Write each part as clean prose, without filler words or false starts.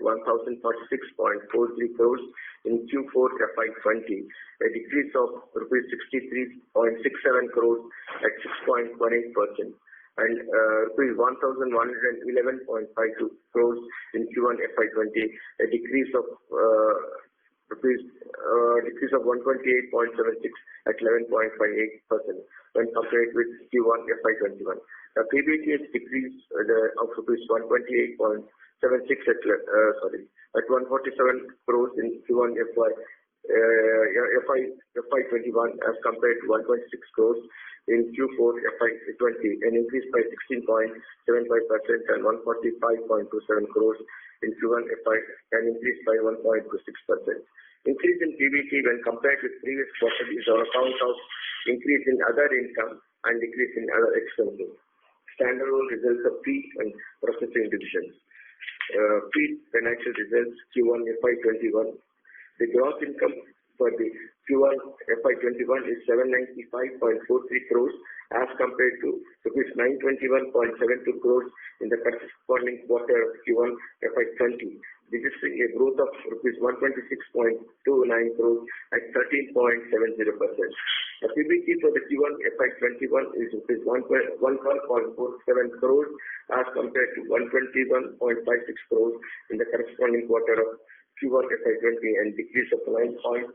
1,046.43 crores in Q4FY20, a decrease of rupees 63.67 crores at 6.18%, and rupees 1,111.52 crores in Q1FY20, a decrease of 128.76 at 11.58% when compared with Q1FY21. The PBT has decreased of rupees 128.76 at 147 crores in Q1FY21 as compared to 126 crores in Q4FY20, an increase by 16.75%, and 145.27 crores in Q1FY, an increase by 1.26%. Increase in PBT when compared with previous quarter is on account of increase in other income and decrease in other expenses. Standalone results of feed and processing divisions. Feed financial results Q1FY21. The gross income for the Q1FY21 is 795.43 crores as compared to rupees 921.72 crores in the corresponding quarter of Q1FY20, registering a growth of rupees 126.29 crores at 13.70%. The PBT for the Q1FY21 is rupees 112.47 crores as compared to 121.56 crores in the corresponding quarter of Q1FY20, and decrease of 9.09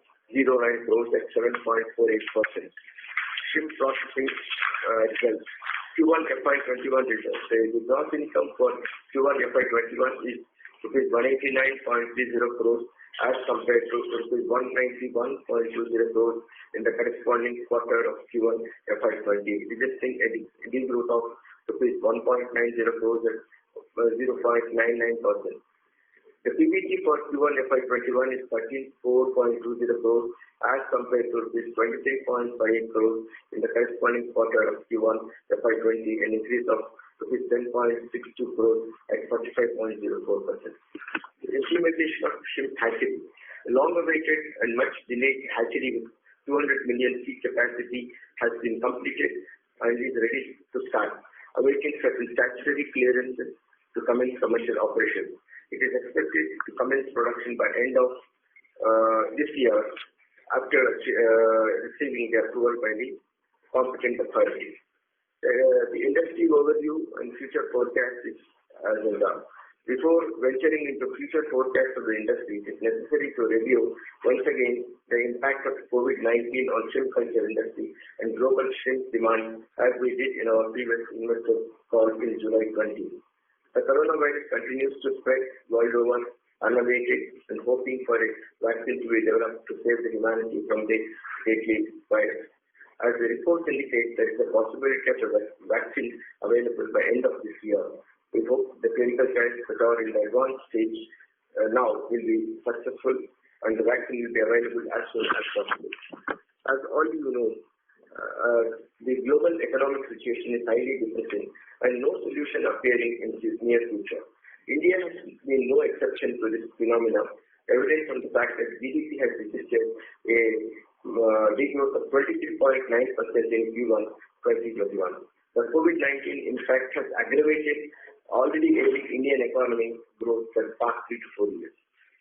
crores at 7.48%. Shrimp processing results. Q1FY21 results. The gross income for Q1FY21 is rupees 189.30 crores as compared to rupees 191.20 crores in the corresponding quarter of Q1FY20, registering a degrowth of rupees 1.90 crores at 0.99%. The PBT for Q1FY21 is 34.20 crores as compared to rupees 23.58 crores in the corresponding quarter of Q1FY20, an increase of rupees 10.62 crores at 45.04%. The implementation of shrimp hatchery. A long-awaited and much delayed hatchery with 200 million feed capacity has been completed and is ready to start, awaiting certain statutory clearances to commence commercial operations. It is expected to commence production by end of this year after receiving the approval by the competent authorities. The industry overview and future forecast is as well. Before venturing into future forecasts of the industry, it is necessary to review once again the impact of COVID-19 on shrimp culture industry and global shrimp demand, as we did in our previous investor call in July 20. The coronavirus continues to spread world over unabated, and hoping for a vaccine to be developed to save the humanity from the deadly virus. As the reports indicate, there is a possibility of a vaccine available by end of this year. We hope the clinical trials that are in the advanced stage now will be successful and the vaccine will be available as soon as possible. As all you know, the global economic situation is highly depressing and no solution appearing in the near future. India has been no exception to this phenomenon, evident from the fact that GDP has registered a degrowth of 23.9% in Q1 2021. The COVID-19 in fact has aggravated already ailing Indian economic growth for the past 3 to 4 years.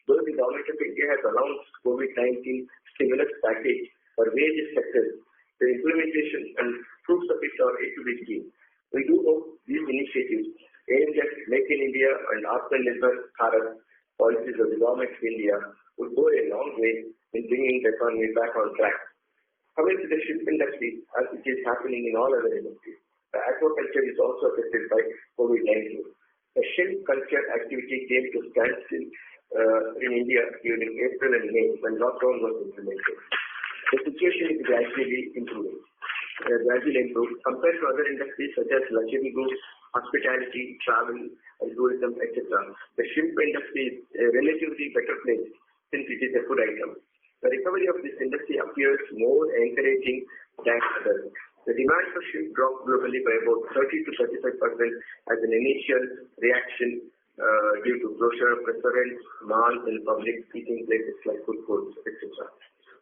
Though the government of India has announced COVID-19 stimulus package for various sectors, the implementation and fruits of it are yet to be seen. We do hope these initiatives aimed at Make in India and Atmanirbhar Bharat policies of the government of India would go a long way in bringing the economy back on track. Coming to the shrimp industry, as it is happening in all other industries, the aquaculture is also affected by COVID-19. The shrimp culture activity came to standstill in India during April and May when lockdown was implemented. The situation is gradually improved. Compared to other industries such as luxury goods, hospitality, travel, and tourism, etc., the shrimp industry is a relatively better place since it is a food item. The recovery of this industry appears more encouraging than others. The demand for shrimp dropped globally by about 30 to 35% as an initial reaction due to closure of restaurants, malls, and public eating places like food courts, etc.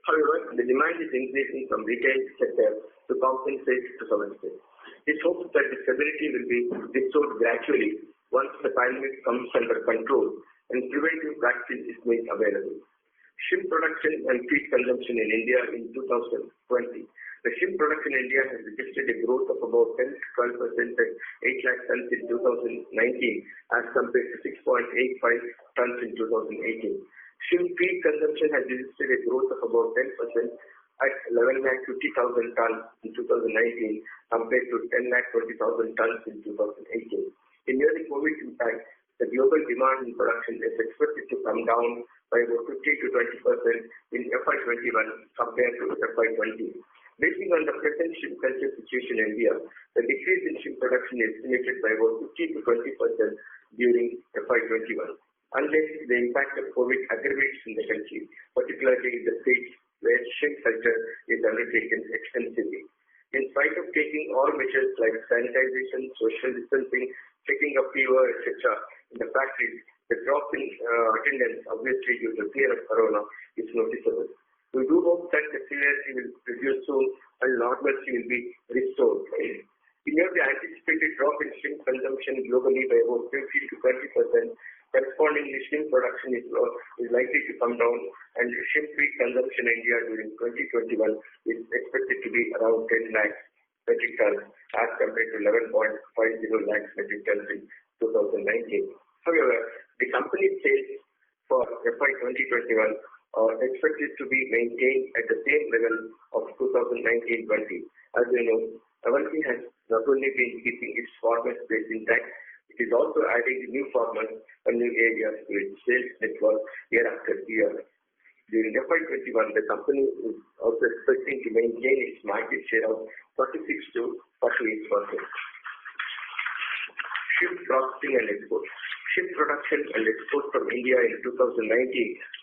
However, the demand is increasing from retail sector to compensate to some extent. It hopes that the stability will be restored gradually once the pandemic comes under control and prevent vaccine is made available. Shrimp production and feed consumption in India in 2020. The shrimp production in India has registered a growth of about 10 to 12% at 8 lakh tons in 2019 as compared to 6.85 tons in 2018. Shrimp feed consumption has registered a growth of about 10% at 11 lakh 50,000 tons in 2019 compared to 10 lakh 20,000 tons in 2018. In near the COVID impact, the global demand in production is expected to come down by about 50 to 20% in FY21 compared to FY20. Based on the present shrimp culture situation in India, the decrease in shrimp production is estimated by about 15 to 20% during FY21. Unless the impact of COVID aggravates in the country, particularly in the states where shrimp culture is undertaken extensively. In spite of taking all measures like sanitization, social distancing, checking of fever, etc., in the factories, the drop in attendance, obviously due to fear of corona, is noticeable. We do hope that the severity will reduce soon and normalcy will be restored. We have the anticipated drop in shrimp consumption globally by about 50 to 20%. Correspondingly, shrimp production is likely to come down, and shrimp feed consumption in India during 2021 is expected to be around 10 lakh metric tons as compared to 11.50 lakh metric tons in 2019. However, the company's sales for FY 2021 are expected to be maintained at the same level of 2019-20. As you know, Avanti has not only been keeping its farmer space intact, it is also adding new farmers and new areas to its sales network year after year. During FY21, the company is also expecting to maintain its market share of 46 to 48%. Shrimp processing and export. Shrimp production and export from India in 2019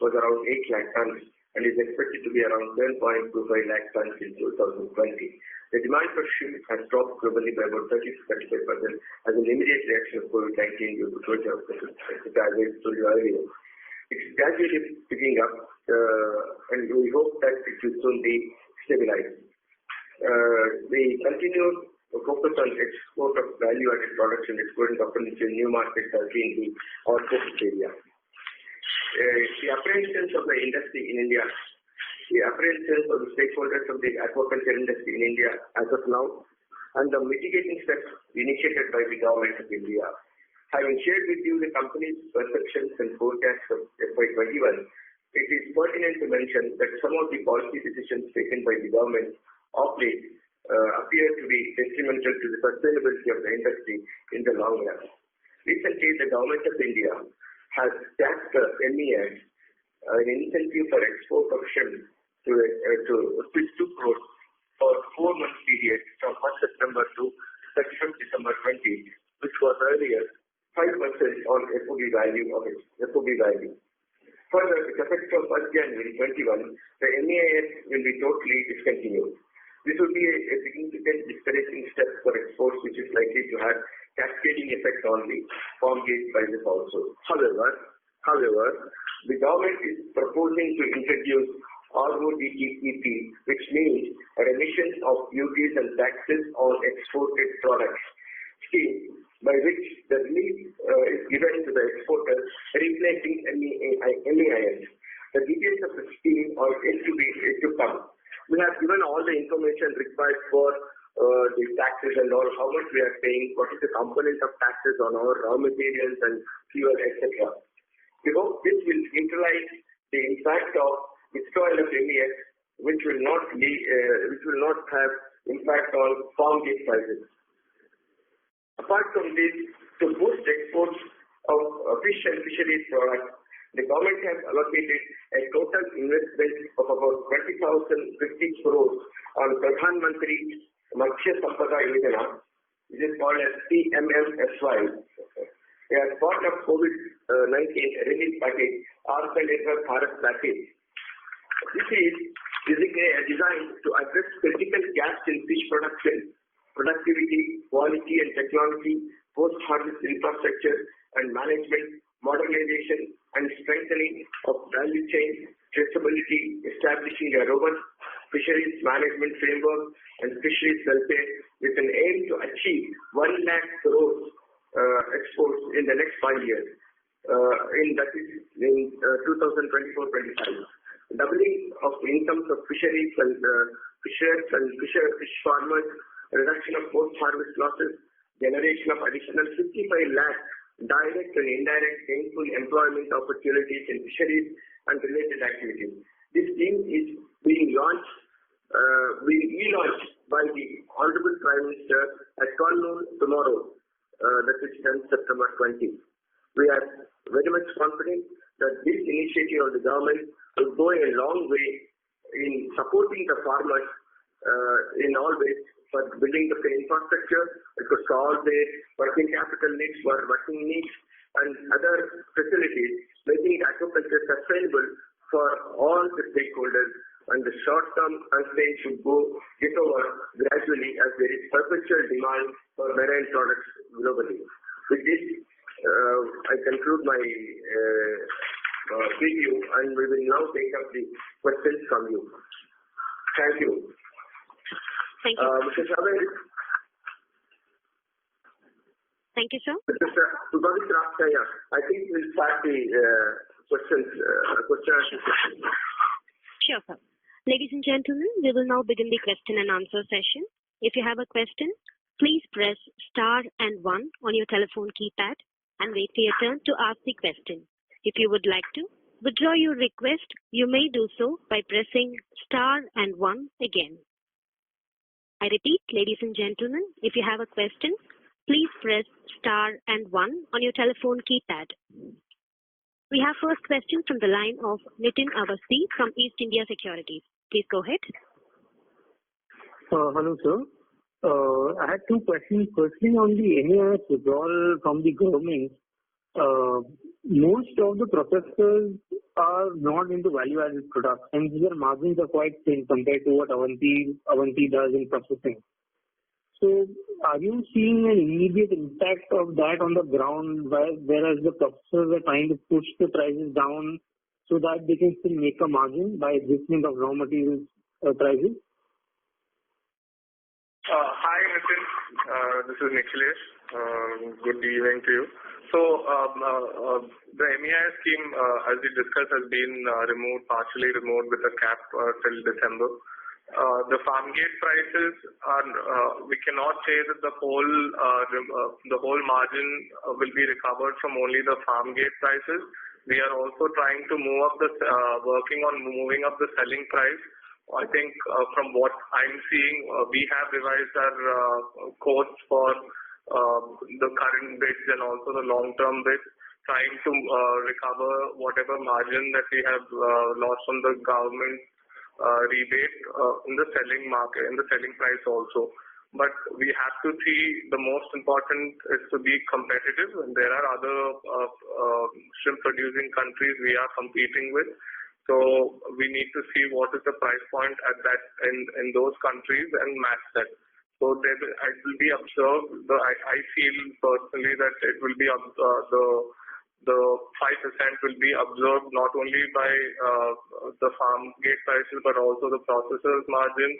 was around 8 lakh tons and is expected to be around 7.25 lakh tons in 2020. The demand for shrimp has dropped globally by about 30 to 35% as an immediate reaction of COVID-19 due to closure of the told you earlier. It is gradually picking up and we hope that it will soon be stabilized. We continue to focus on export of value-added products and exporting companies in new markets as being our focus area. The apprehensions of the industry in India, the apprehensions of the stakeholders of the aquaculture industry in India as of now, and the mitigating steps initiated by the government of India. Having shared with you the company's perceptions and forecasts of FY21, it is pertinent to mention that some of the policy decisions taken by the government of late appear to be detrimental to the sustainability of the industry in the long run. Recently, the government of India has taxed the MES an incentive for export of shrimp to rupees 2 crores for 4-month period from 1st September to 31st December 20, which was earlier 5% on FOB value of its FOB value. Further, with effect from 1st January 21, the MEIS will be totally discontinued. This will be a significant discouraging step for exports, which is likely to have cascading effect on the farm gate prices also. However, the government is proposing to introduce RODTEP, which means a remission of duties and taxes on exported products scheme, by which the relief is given to the exporters, replacing MEIS. The details of the scheme are yet to come. We have given all the information required for the taxes and all, how much we are paying, what is the component of taxes on our raw materials and fuel, etc. We hope this will neutralize the impact of withdrawal of MES, which will not have impact on farm gate prices. Apart from this, to boost exports of fish and fisheries products, the government has allocated a total investment of about 20,050 crores on Pradhan Mantri Matsya Sampada Yojana, which is called as PMMSY. As part of COVID-19 relief package, Atmanirbhar Bharat package. This is designed to address critical gaps in fish production, productivity, quality and technology, post-harvest infrastructure and management, modernization and strengthening of value chain traceability, establishing a robust fisheries management framework and fisheries welfare with an aim to achieve 1 lakh crores exports in the next 5 years. in 2024-25. Doubling of incomes of fisheries and fish farmers, reduction of post-harvest losses, generation of additional 55 lakh direct and indirect gainful employment opportunities in fisheries and related activities. This scheme is being relaunched by the Honorable Prime Minister at 12 noon tomorrow, that is 10 September 20. We are very much confident that this initiative of the government will go a long way in supporting the farmers in all ways for building the infrastructure. It could solve their working capital needs for working needs and other facilities, making agriculture sustainable for all the stakeholders. And the short-term constraints should get over gradually as there is perpetual demand for marine products globally. With this, I conclude my preview, and we will now take up the questions from you. Thank you. Thank you. Mr. Chavez. Thank you, sir. Mr. Subhavit, I think we'll start the questions. Sure, sir. Ladies and gentlemen, we will now begin the question and answer session. If you have a question, please press star and 1 on your telephone keypad and wait for your turn to ask the question. If you would like to withdraw your request, you may do so by pressing star and 1 again. I repeat, ladies and gentlemen, if you have a question, please press star and 1 on your telephone keypad. We have first question from the line of Nitin Awasthi from East India Securities. Please go ahead. Hello, sir. I had two questions. Firstly, on the MEIS withdrawal from the government, most of the processors are not into value-added products, and their margins are quite thin compared to what Avanti does in processing. So, are you seeing an immediate impact of that on the ground, whereas the processors are trying to push the prices down so that they can still make a margin by adjustment of raw materials prices? Hi, Nitin. This is Nikhilesh. Good evening to you. So, the MEIS scheme, as we discussed, has been partially removed with a cap till December. The farm gate prices are, we cannot say that the whole margin will be recovered from only the farm gate prices. We are also trying to working on moving up the selling price. I think from what I'm seeing, we have revised our quotes for the current bids and also the long-term bids, trying to recover whatever margin that we have lost from the government rebate in the selling market, in the selling price also. But we have to see, the most important is to be competitive, and there are other shrimp producing countries we are competing with. So we need to see what is the price point at that in those countries and match that. So it will be observed. I feel personally that it will be the 5% will be observed not only by the farm gate prices but also the processors' margin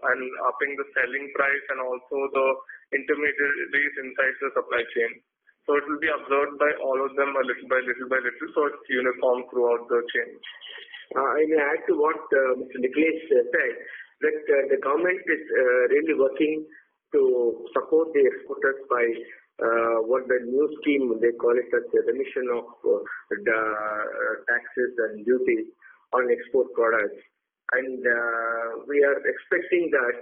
and upping the selling price and also the intermediaries inside the supply chain. So it will be observed by all of them a little by little, so it's uniform throughout the chain. I may add to what Mr. Nikhilesh said, that the government is really working to support the exporters by what the new scheme, they call it as the remission of the taxes and duties on export products. And we are expecting that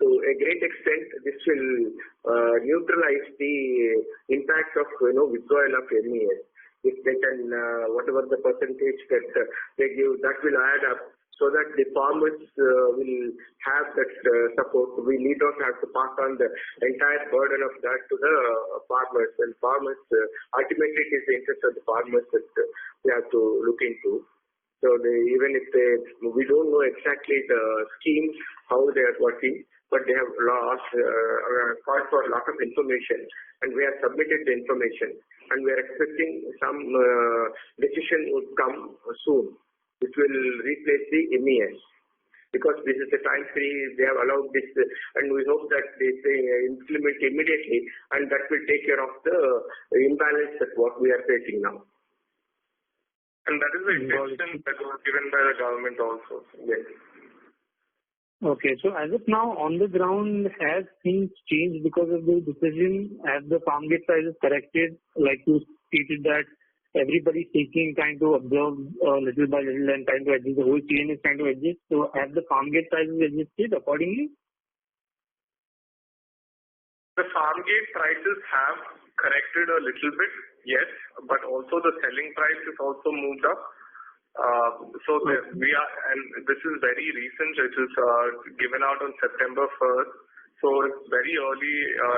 to a great extent this will neutralize the impact of withdrawal of MEIS. If they can, whatever the percentage that they give, that will add up so that the farmers will have that support. We need not have to pass on the entire burden of that to the farmers. And farmers, ultimately it is the interest of the farmers that we have to look into. So even if we don't know exactly the scheme, how they are working, but they have called for a lot of information, and we have submitted the information, and we are expecting some decision would come soon, which will replace the MEIS. Because this is a time free, they have allowed this, and we hope that they implement immediately, and that will take care of the imbalance that what we are facing now. And that is the intention that was given by the government also. Yes. Okay, so as of now, on the ground, has things changed because of the decision? Have the farm gate prices corrected? Like you stated that everybody's taking time to observe little by little and trying to adjust. The whole chain is trying to adjust. So have the farm gate prices adjusted accordingly? The farm gate prices have corrected a little bit, yes, but also the selling price has also moved up. We are, and this is very recent. It is given out on September 1st, so it's very early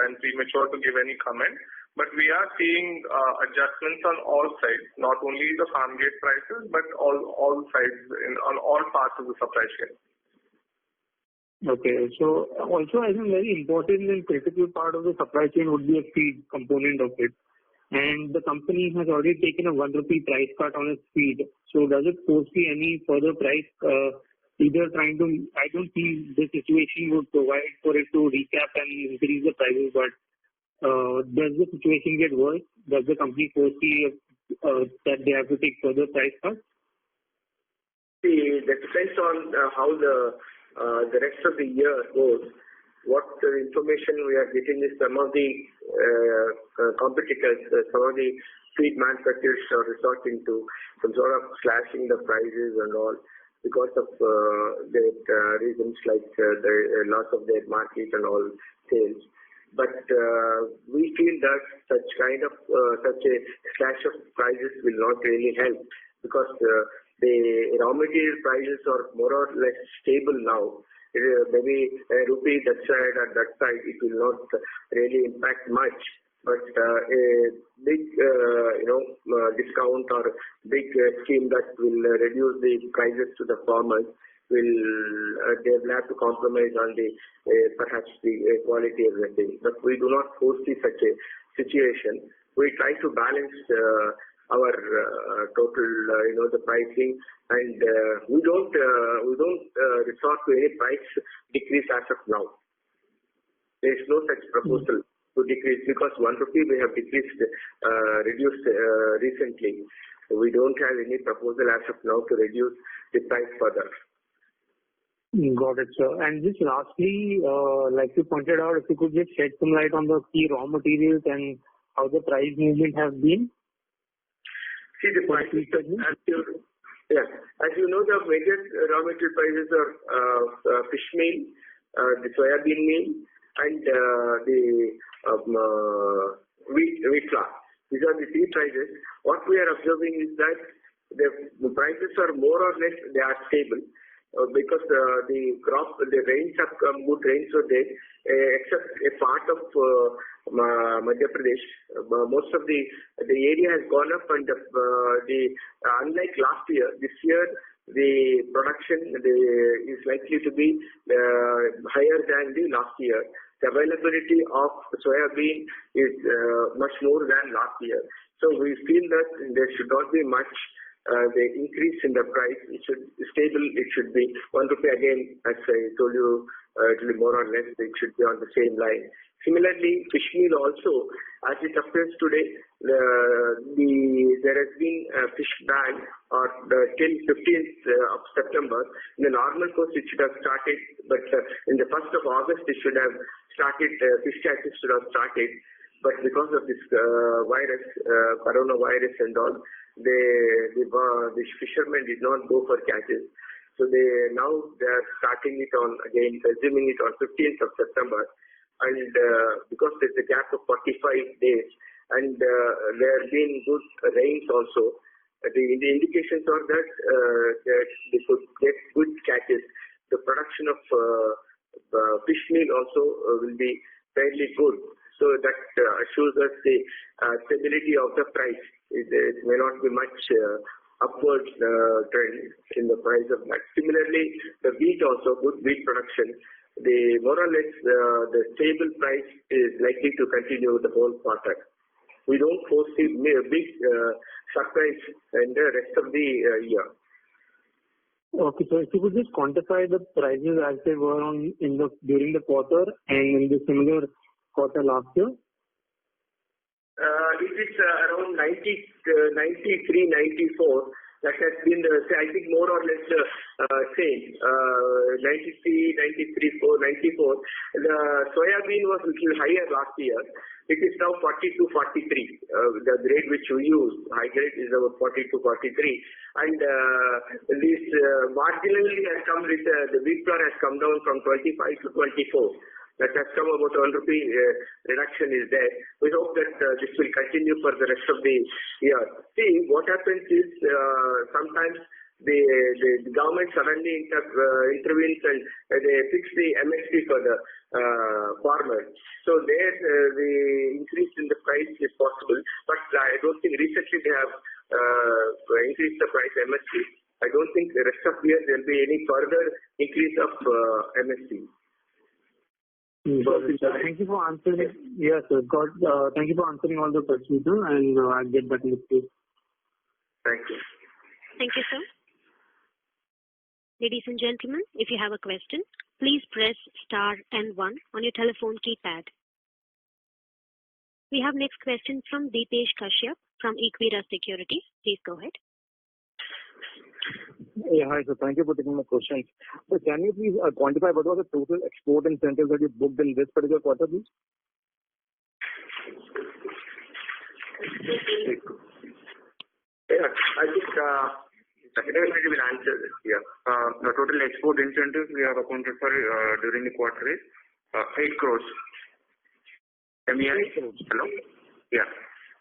and premature to give any comment. But we are seeing adjustments on all sides, not only the farm gate prices, but all sides on all parts of the supply chain. Okay, so also I think very important and critical part of the supply chain would be a feed component of it. And the company has already taken a 1 rupee price cut on its feed. So does it foresee any further price, either trying to, I don't think the situation would provide for it to recap and increase the prices, but does the situation get worse? Does the company foresee that they have to take further price cuts? See, that depends on how the rest of the year goes. What information we are getting is some of the competitors, some of the feed manufacturers are resorting to some sort of slashing the prices and all because of their reasons like the loss of their market and all sales. But we feel that such a slash of prices will not really help because the raw material prices are more or less stable now. Maybe a rupee that side or that side, it will not really impact much. But a big, discount or big scheme that will reduce the prices to the farmers they will have to compromise on the perhaps the quality of the thing. But we do not foresee such a situation. We try to balance our total, the pricing, and we don't resort to any price decrease as of now. There is no such proposal to decrease because 1 rupee we have reduced recently. We don't have any proposal as of now to reduce the price further. Got it, sir. And just lastly, like you pointed out, if you could just shed some light on the key raw materials and how the price movement has been. See, the prices, as you know, the major raw material prices are fish meal, the soybean meal, and the wheat flour. These are the three prices. What we are observing is that the prices are more or less they are stable. Because the rains have come, good rains were there, except a part of Madhya Pradesh. Most of the area has gone up, and unlike last year, this year the production is likely to be higher than the last year. The availability of soybean is much more than last year. So we feel that there should not be much. The increase in the price, it should stable. It should be 1 rupee again, as I told you, it will be more or less. It should be on the same line. Similarly, fish meal also, as it appears today, there has been a fish ban till 15th of September. In the normal course, it should have started, but in the 1st of August, it should have started. Fish catches should have started, but because of this virus, coronavirus and all. The fishermen did not go for catches. So they are starting it on again, resuming it on 15th of September. And because there's a gap of 45 days and there have been good rains also, the indications are that they could get good catches. The production of fish meal also will be fairly good. So that assures us the stability of the price. It may not be much upward trend in the price of that. Similarly, the wheat also, good wheat production. The more or less the stable price is likely to continue the whole quarter. We don't foresee a big surprise in the rest of the year. Okay, so if you could just quantify the prices as they were during the quarter and in the similar quarter last year? It is around 93, 94. That has been, I think, more or less the same. 93, 93, 94. The soybean was a little higher last year. It is now 42, 43. The grade which we use, high grade, is about 42, 43. And this marginally has come with the wheat flour has come down from 25 to 24. That has come about 1 rupee reduction is there. We hope that this will continue for the rest of the year. See, what happens is sometimes the government suddenly intervenes and they fix the MSP for the farmers. So there the increase in the price is possible, but I don't think recently they have increased the price MSP. I don't think the rest of the year there will be any further increase of MSP. Thank you for answering. Yes, sir. Thank you for answering all the questions, sir, and I'll get back in the queue. Thank you. Thank you, sir. Ladies and gentlemen, if you have a question, please press star and 1 on your telephone keypad. We have next question from Deepesh Kashyap from Equirus Securities. Please go ahead. Yeah, hi, sir. Thank you for taking my questions. So can you please quantify what was the total export incentives that you booked in this particular quarter, please? Yeah, I think Secretary will answer this here. The total export incentives we have accounted for during the quarter is 8 crores. MEIS? Hello? Yeah.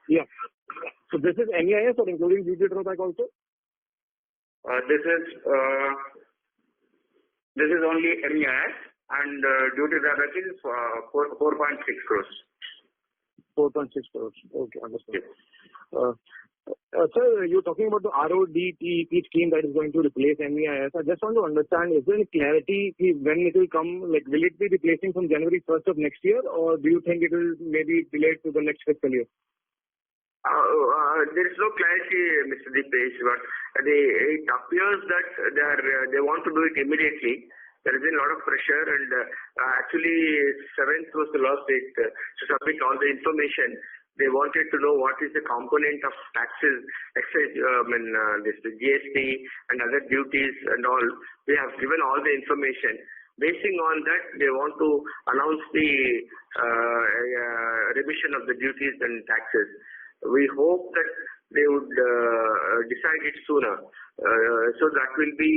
Yeah. So this is MEIS or including duty drawback also? This is only MEIS and duty drawback is 4.6 crores. 4.6 crores. Okay, understood. Sir, you're talking about the RODTEP scheme that is going to replace MEIS. I just want to understand, is there any clarity when it will come? Like, will it be replacing from January 1st of next year, or do you think it will maybe delayed to the next fiscal year? There is no clarity, Mr. Deepesh, but it appears that they want to do it immediately. There is a lot of pressure, and actually 7th was the last date to submit all the information. They wanted to know what is the component of taxes, excise, the GST and other duties and all. We have given all the information. Basing on that, they want to announce the remission of the duties and taxes. We hope that they would decide it sooner. So that will be,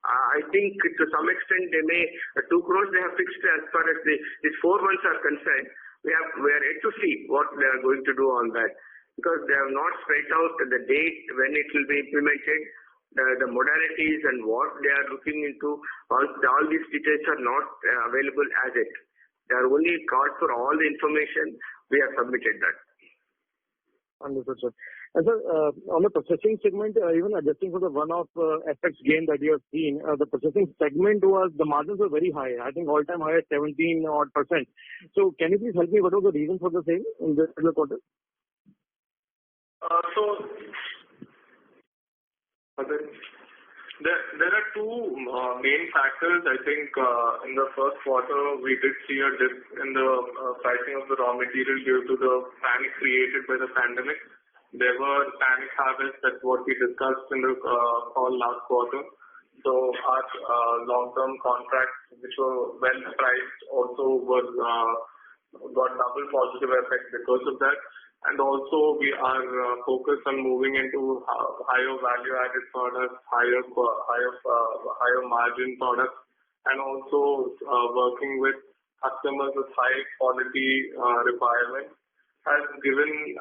I think to some extent they may, 2 crores they have fixed as far as these 4 months are concerned. We are yet to see what they are going to do on that, because they have not spelled out the date when it will be implemented, the modalities and what they are looking into. All these details are not available as yet. They are only called for all the information. We have submitted that. Understood, sir. And sir, on the processing segment, even adjusting for the one-off FX gain that you have seen, the processing segment the margins were very high. I think all-time high at 17% odd. So can you please help me? What was the reason for the same in this particular quarter? There are 2 main factors. I think in the first quarter we did see a dip in the pricing of the raw material due to the panic created by the pandemic. There were panic harvests, that's what we discussed in the call last quarter. So our long-term contracts, which were well priced, also got double positive effect because of that. And also we are focused on moving into higher value-added products, higher margin products, and also working with customers with high quality requirements has given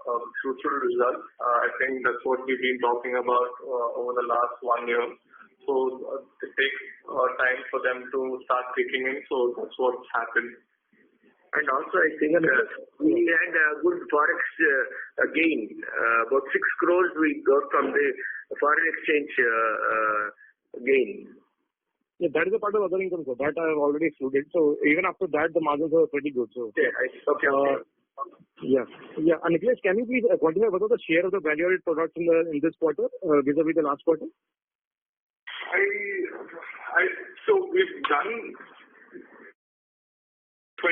fruitful results. I think that's what we've been talking about over the last 1 year. So it takes time for them to start kicking in. So that's what's happened. And also, I think we had a good forex gain. About 6 crores we got from the foreign exchange gain. Yeah, that is a part of other income, sir. That I have already excluded. So even after that, the margins are pretty good. So yeah, okay. Yeah. And Nicholas, can you please quantify what was the share of the value-added products in this quarter vis-a-vis the last quarter? So we've done 25%.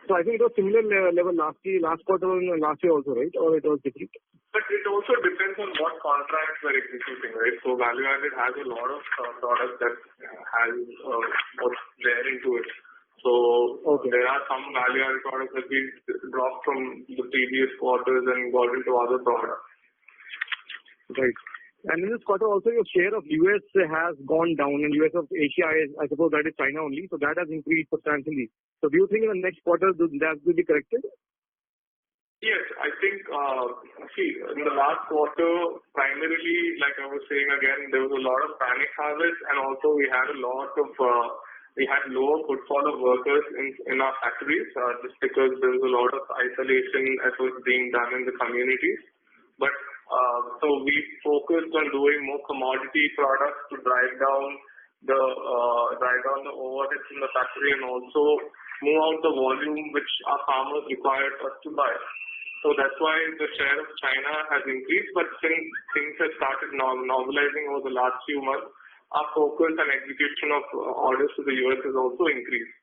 So I think it was similar level last quarter and last year also, right? Or it was different? So on what contracts we're executing, right? So value-added has a lot of products that has what's there into it. So there are some value-added products that we dropped from the previous quarters and got into other products. Right. And in this quarter also your share of US has gone down, and US of Asia is, I suppose that is China only, so that has increased substantially. So do you think in the next quarter that will be corrected? Yes, I think, see, in the last quarter, primarily, like I was saying again, there was a lot of panic harvest, and also we had a lot of, we had lower footfall of workers in our factories, just because there was a lot of isolation efforts being done in the communities. But, so we focused on doing more commodity products to drive down the overheads in the factory and also move out the volume which our farmers required us to buy. So that's why the share of China has increased, but since things have started normalizing over the last few months, our focus and execution of orders to the US has also increased.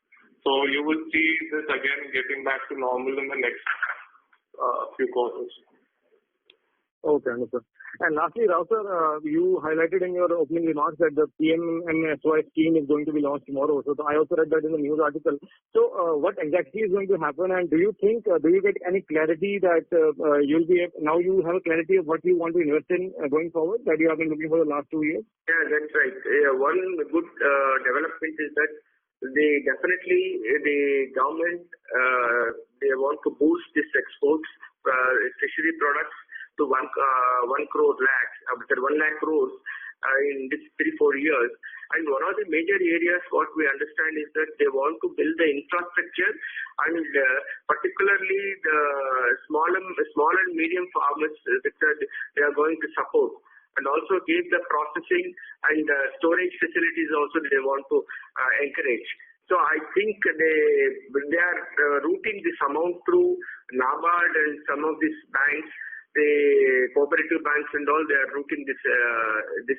So you will see this again getting back to normal in the next few quarters. Okay, understood. And lastly, Rao sir, you highlighted in your opening remarks that the PMMSY scheme is going to be launched tomorrow. So I also read that in the news article. So what exactly is going to happen, and do you get any clarity that you'll be now you have a clarity of what you want to invest in going forward that you have been looking for the last 2 years? Yeah, that's right. One good development is that the government they want to boost this exports, fishery products to 1 crore lakhs, 1 lakh crores in this 3-4 years. And one of the major areas what we understand is that they want to build the infrastructure, and particularly the small and medium farmers sector they are going to support, and also give the processing and storage facilities also they want to encourage. So I think they are routing this amount through NABARD and some of these banks, the cooperative banks and all. They are routing this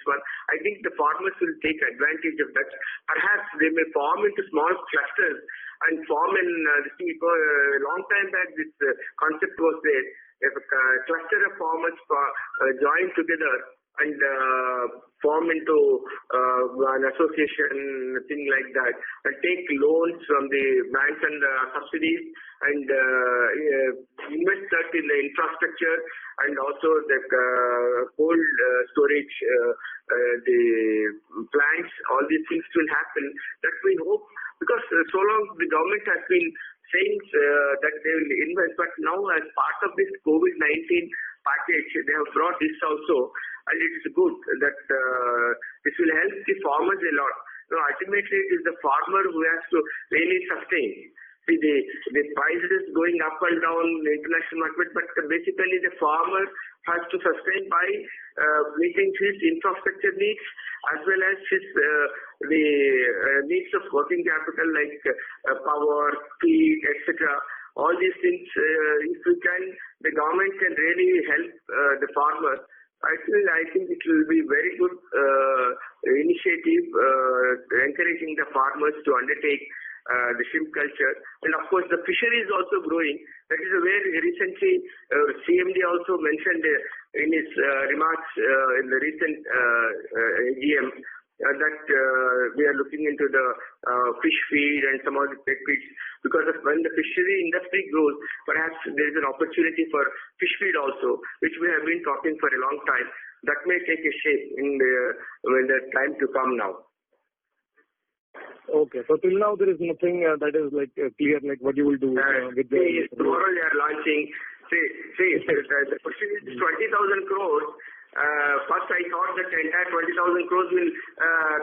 one. I think the farmers will take advantage of that. Perhaps they may form into small clusters and form in a long time back this concept was there. If a cluster of farmers join together and form into an association, thing like that, and take loans from the banks and subsidies and invest that in the infrastructure and also the cold storage, the plants. All these things will happen. That we hope, because so long the government has been saying that they will invest, but now as part of this COVID-19 package, they have brought this also, and it is good that this will help the farmers a lot. So ultimately, it is the farmer who has to really sustain. See, the prices going up and down in the international market, but basically the farmer has to sustain by meeting his infrastructure needs as well as his the needs of working capital like power, feed, etc. All these things, if we can, the government can really help the farmer. I think it will be very good initiative encouraging the farmers to undertake the shrimp culture. And of course, the fishery is also growing. That is where recently CMD also mentioned in his remarks in the recent AGM that we are looking into the fish feed and some of the pet feeds, because of when the fishery industry grows, perhaps there is an opportunity for fish feed also, which we have been talking for a long time. That may take a shape when the time to come now. Okay, so till now there is nothing that is like clear, like what you will do with the... Tomorrow they are launching. The question is 20,000 crores. First I thought that the entire 20,000 crores will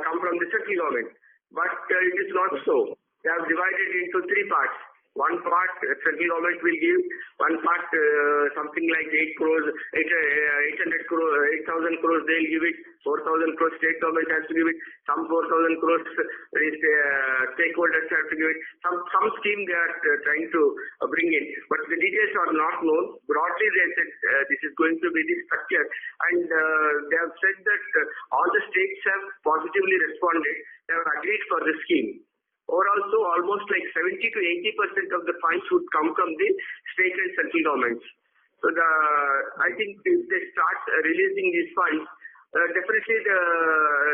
come from the central government, but it is not so. They have divided into 3 parts. One part central government will give, one part something like 8,000 crores they'll give it, 4,000 crores state government has to give it, some 4,000 crores stakeholders have to give it. Some scheme they are trying to bring in, but the details are not known. Broadly they said this is going to be the structure, and they have said that all the states have positively responded. They have agreed for the scheme. Overall, so almost like 70 to 80% of the funds would come from the state and central governments. So I think if they start releasing these funds, definitely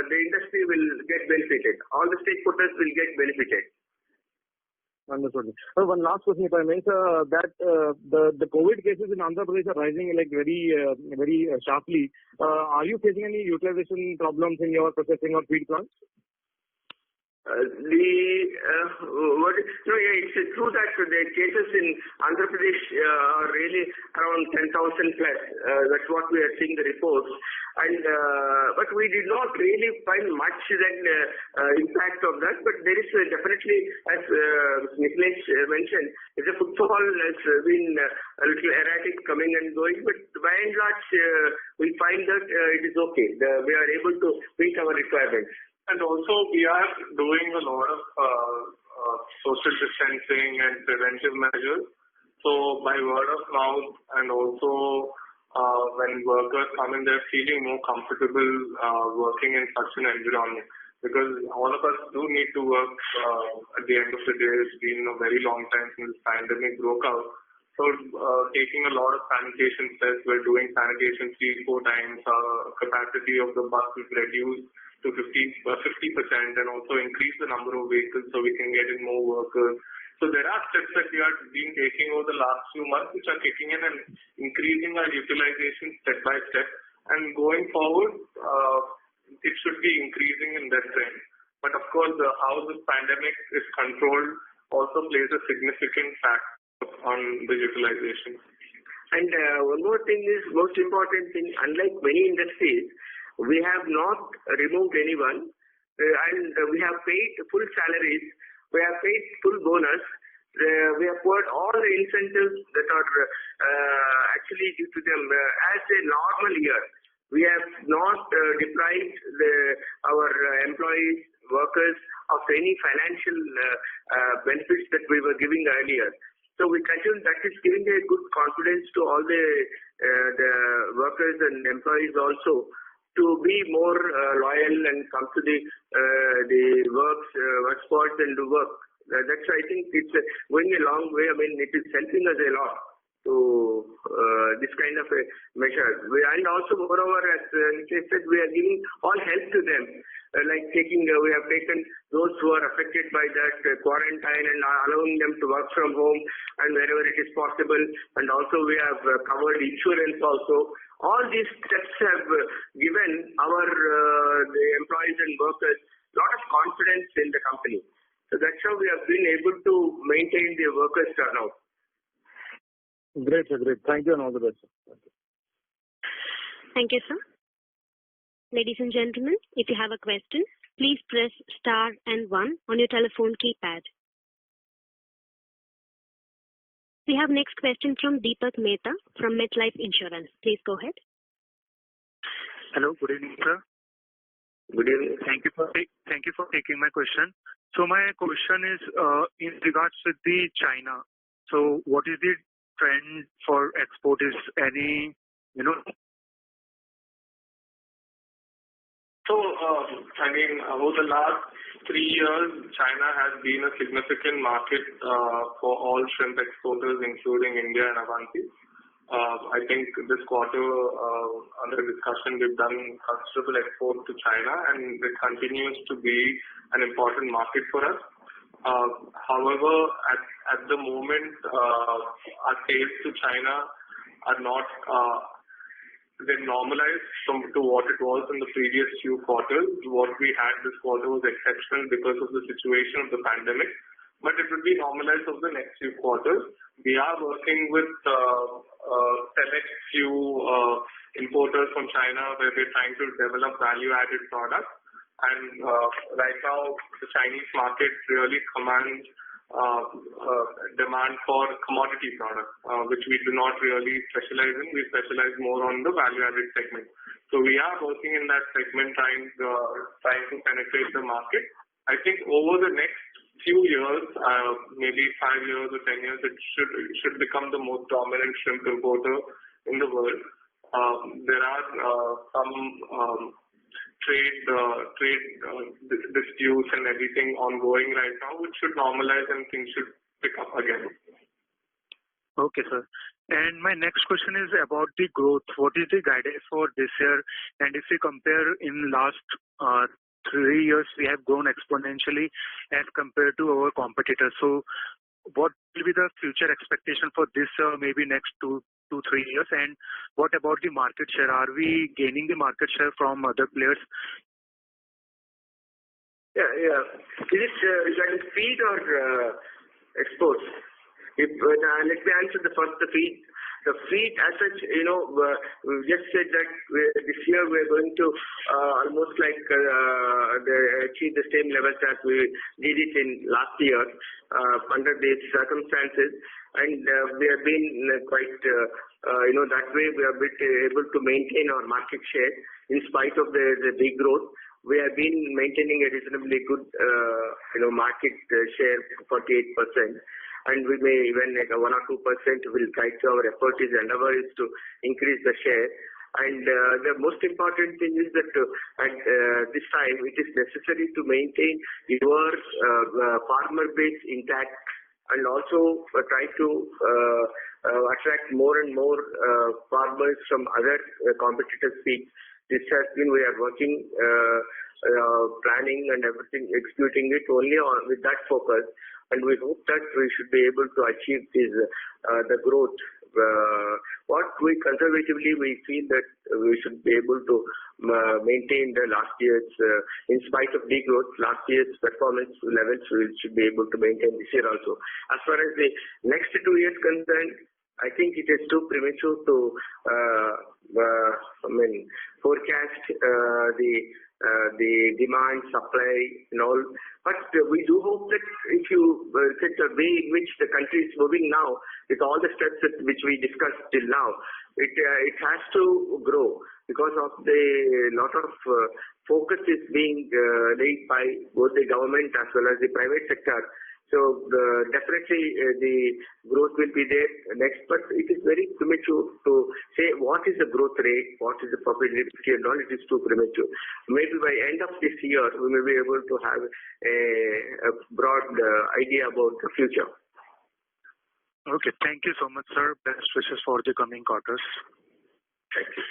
the industry will get benefited. All the stakeholders will get benefited. Understood. One last question, if I may, sir, that the COVID cases in Andhra Pradesh are rising like very sharply. Are you facing any utilization problems in your processing or feed plants? It's true that the cases in Andhra Pradesh are really around 10,000 plus. That's what we are seeing the reports. But we did not really find much impact of that. But there is definitely, as Nicholas mentioned, the footfall has been a little erratic coming and going. But by and large, we find that it is okay. We are able to meet our requirements. And also, we are doing a lot of social distancing and preventive measures. So, by word of mouth, and also when workers come in, they're feeling more comfortable working in such an environment. Because all of us do need to work at the end of the day. It's been a very long time since this pandemic broke out. So, taking a lot of sanitation steps, we're doing sanitation 3-4 times. Capacity of the bus is reduced to 50%, and also increase the number of vehicles so we can get in more workers. So there are steps that we have been taking over the last few months which are kicking in and increasing our utilization step by step. And going forward, it should be increasing in that trend. But of course, how this pandemic is controlled also plays a significant factor on the utilization. And one more thing is, most important thing, unlike many industries, we have not removed anyone, and we have paid full salaries, we have paid full bonus, we have put all the incentives that are actually due to them as a normal year. We have not deprived our employees, workers of any financial benefits that we were giving earlier. So we continue, that is giving a good confidence to all the workers and employees also, to be more loyal and come to the work spots and do work. That's why I think it's going a long way. I mean, it is helping us a lot to this kind of a measure. And also, moreover, as Nikhil said, we are giving all help to them. We have taken those who are affected by that quarantine and allowing them to work from home and wherever it is possible. And also, we have covered insurance also. All these steps have given the employees and workers a lot of confidence in the company. So that's how we have been able to maintain the workers' turnout. Great, sir. Great. Thank you and all the best. Thank you, sir. Ladies and gentlemen, if you have a question, please press star and 1 on your telephone keypad. We have next question from Deepak Mehta from MetLife Insurance. Please go ahead. Hello, good evening, sir. Good evening. Thank you for taking my question. So my question is in regards to the China. So what is the trend for export? Is any So, over the last 3 years, China has been a significant market for all shrimp exporters, including India and Avanti. I think this quarter, under discussion, we've done considerable export to China, and it continues to be an important market for us. However, at the moment, our sales to China are not they normalized to what it was in the previous few quarters. What we had this quarter was exceptional because of the situation of the pandemic, but it will be normalized over the next few quarters. We are working with select few importers from China where we're trying to develop value-added products. And right now, the Chinese market really commands demand for commodity products, which we do not really specialize in. We specialize more on the value-added segment. So we are working in that segment, trying to penetrate the market. I think over the next few years, maybe 5 years or 10 years, it should become the most dominant shrimp importer in the world. There are some trade disputes and everything ongoing right now, which should normalize and things should pick up again. Okay, sir. And my next question is about the growth. What is the guidance for this year? And if we compare in last 3 years, we have grown exponentially as compared to our competitors. So what will be the future expectation for this maybe next 2-3 years? And what about the market share? Are we gaining the market share from other players? Yeah. Is it regarding feed or exports? Let me answer the feed. The feed as such, we just said that this year we are going to almost like achieve the same levels as we did it in last year under these circumstances, and we have been quite, that way we have been able to maintain our market share in spite of the big growth. We have been maintaining a reasonably good, market share, 48%. And we may even 1 or 2% will guide to our effort. Is endeavor is to increase the share. And the most important thing is that at this time it is necessary to maintain your farmer base intact, and also try to attract more and more farmers from other competitors' fields. This has been, we are working, planning and everything, executing it only with that focus. And we hope that we should be able to achieve the growth. What we conservatively we feel that we should be able to maintain the last year's, in spite of degrowth, last year's performance levels we should be able to maintain this year also. As far as the next 2 years concerned, I think it is too premature to forecast the demand, supply and all. But we do hope that if you look at the way in which the country is moving now, with all the steps which we discussed till now, it has to grow because of the lot of focus is being laid by both the government as well as the private sector. So definitely the growth will be there next, but it is very premature to say what is the growth rate, what is the profitability and all. It is too premature. Maybe by end of this year we may be able to have a broad idea about the future. Okay, thank you so much, sir. Best wishes for the coming quarters. Thank you.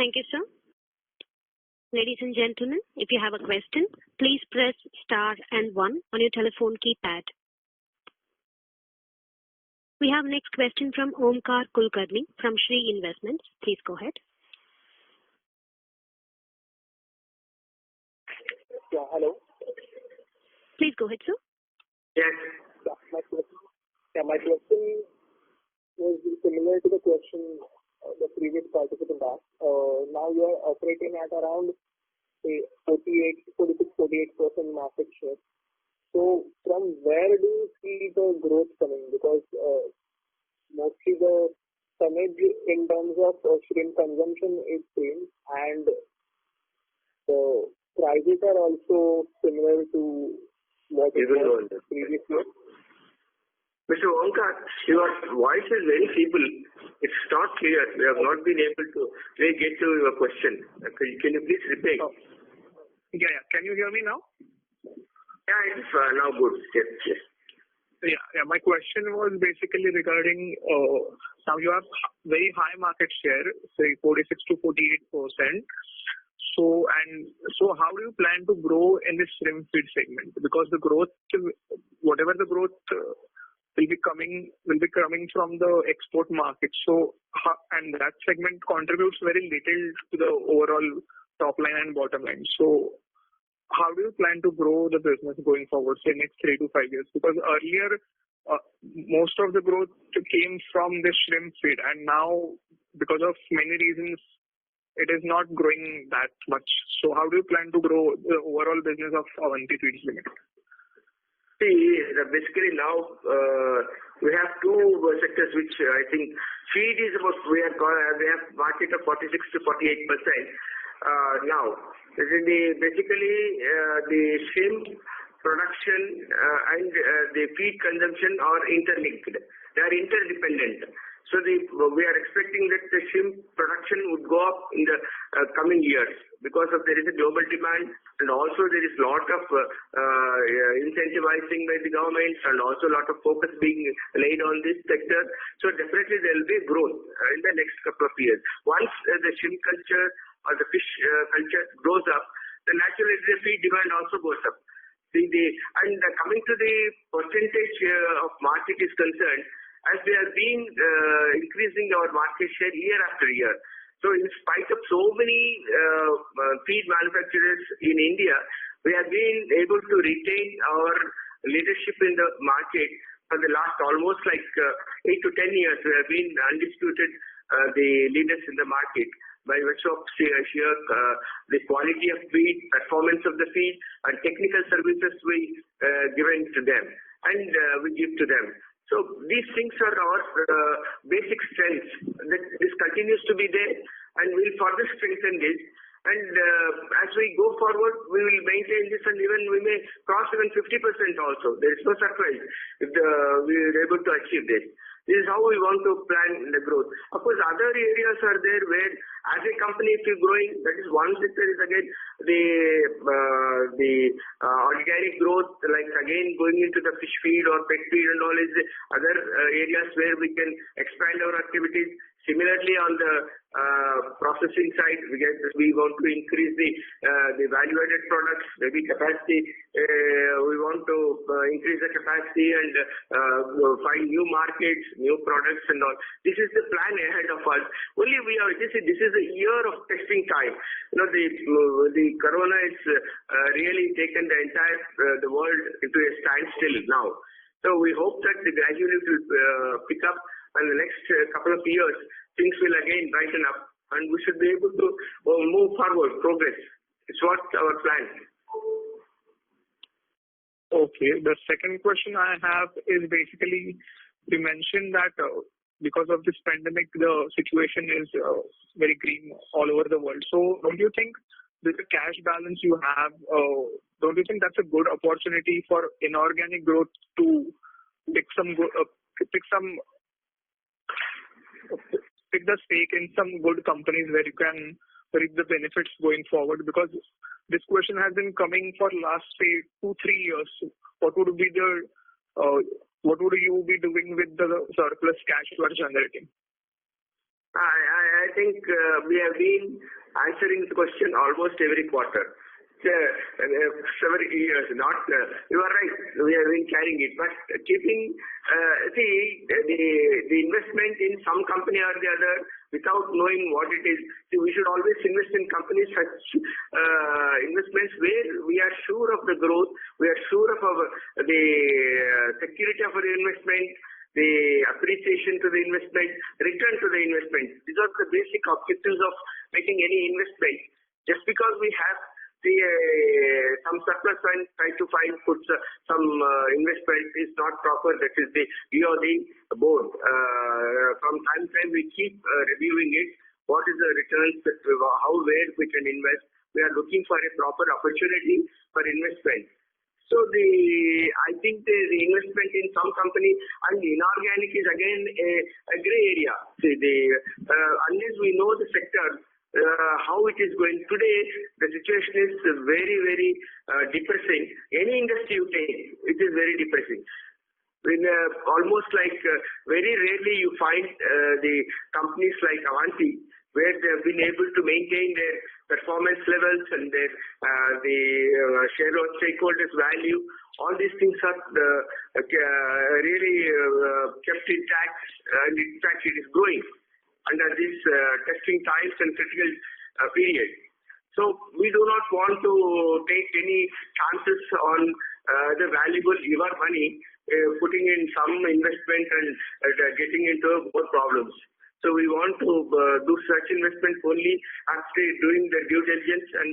Thank you, sir. Ladies and gentlemen, if you have a question, please press star and 1 on your telephone keypad. We have next question from Omkar Kulkarni from Shree Investments. Please go ahead. Yeah, hello. Please go ahead, sir. Yes. Yeah, my question was similar to the question the previous participant asked. Now you are operating at around say 46-48% market share. So from where do you see the growth coming? Because mostly the tonnage in terms of shrimp consumption is same, and the prices are also similar to what it was previously. Mr. Omkar, your voice is very feeble. It's not clear. We have not been able to really get to your question. Can you please repeat? Oh. Yeah. Can you hear me now? Yeah, it's now good. Yes. Yeah. My question was basically regarding now you have very high market share, say 46 to 48%. So how do you plan to grow in this shrimp feed segment? Because the growth, whatever the growth will be coming from the export market. So and that segment contributes very little to the overall top line and bottom line. So how do you plan to grow the business going forward, say next 3 to 5 years? Because earlier most of the growth came from the shrimp feed, and now because of many reasons it is not growing that much. So how do you plan to grow the overall business of Avanti Feeds Limited? See, basically now we have two sectors which I think feed is about, we have market of 46 to 48%. Now, basically the shrimp production and the feed consumption are interlinked. They are interdependent. So we are expecting that the shrimp production would go go up in the coming years because of there is a global demand, and also there is lot of incentivizing by the government, and also a lot of focus being laid on this sector. So definitely there will be growth in the next couple of years. Once the shrimp culture or the fish culture grows up, then naturally the feed demand also goes up. Coming to the percentage of market is concerned, as we have been increasing our market share year after year. So in spite of so many feed manufacturers in India, we have been able to retain our leadership in the market for the last almost 8 to 10 years. We have been undisputed the leaders in the market by virtue of sheer the quality of feed, performance of the feed, and technical services we given to them, and we give to them. So these things are our basic strengths. This continues to be there, and we will further strengthen this. And as we go forward, we will maintain this, and even we may cross even 50% also. There is no surprise if we are able to achieve this. This is how we want to plan the growth. Of course, other areas are there where, as a company, if you're growing, that is one sector is again the organic growth, like again going into the fish feed or pet feed and all is other areas where we can expand our activities. Similarly, on the processing side, we want to increase the value-added products, maybe capacity. We want to increase the capacity and find new markets, new products and all. This is the plan ahead of us. Only this is a year of testing time. The corona has really taken the entire the world into a standstill now. So we hope that gradually it will pick up, and the next couple of years things will again brighten up, and we should be able to move forward, progress. It's what our plan. Okay. The second question I have is basically, you mentioned that because of this pandemic, the situation is very grim all over the world. So don't you think with the cash balance you have, don't you think that's a good opportunity for inorganic growth to pick the stake in some good companies where you can reap the benefits going forward? Because this question has been coming for last, say, 2-3 years. What would you be doing with the surplus cash you are generating? I think we have been answering the question almost every quarter. Several years, you are right, we have been carrying it, but keeping, the investment in some company or the other without knowing what it is. See, we should always invest in companies such investments where we are sure of the growth, we are sure of the security of our investment, the appreciation to the investment, return to the investment. These are the basic objectives of making any investment. Just because we have some surplus and try to put some investment is not proper. That is the view of the board. From time to time we keep reviewing it. What is the returns, where we can invest. We are looking for a proper opportunity for investment. So I think the investment in some company and inorganic is again a gray area. See, unless we know the sector, how it is going today, the situation is very, very depressing. Any industry you take, it is very depressing. Almost very rarely you find the companies like Avanti, where they have been able to maintain their performance levels and their stakeholders' value. All these things are really kept intact, and in fact it is growing under these testing times and critical period. So we do not want to take any chances on the valuable your money, putting in some investment and getting into more problems. So we want to do such investment only after doing the due diligence, and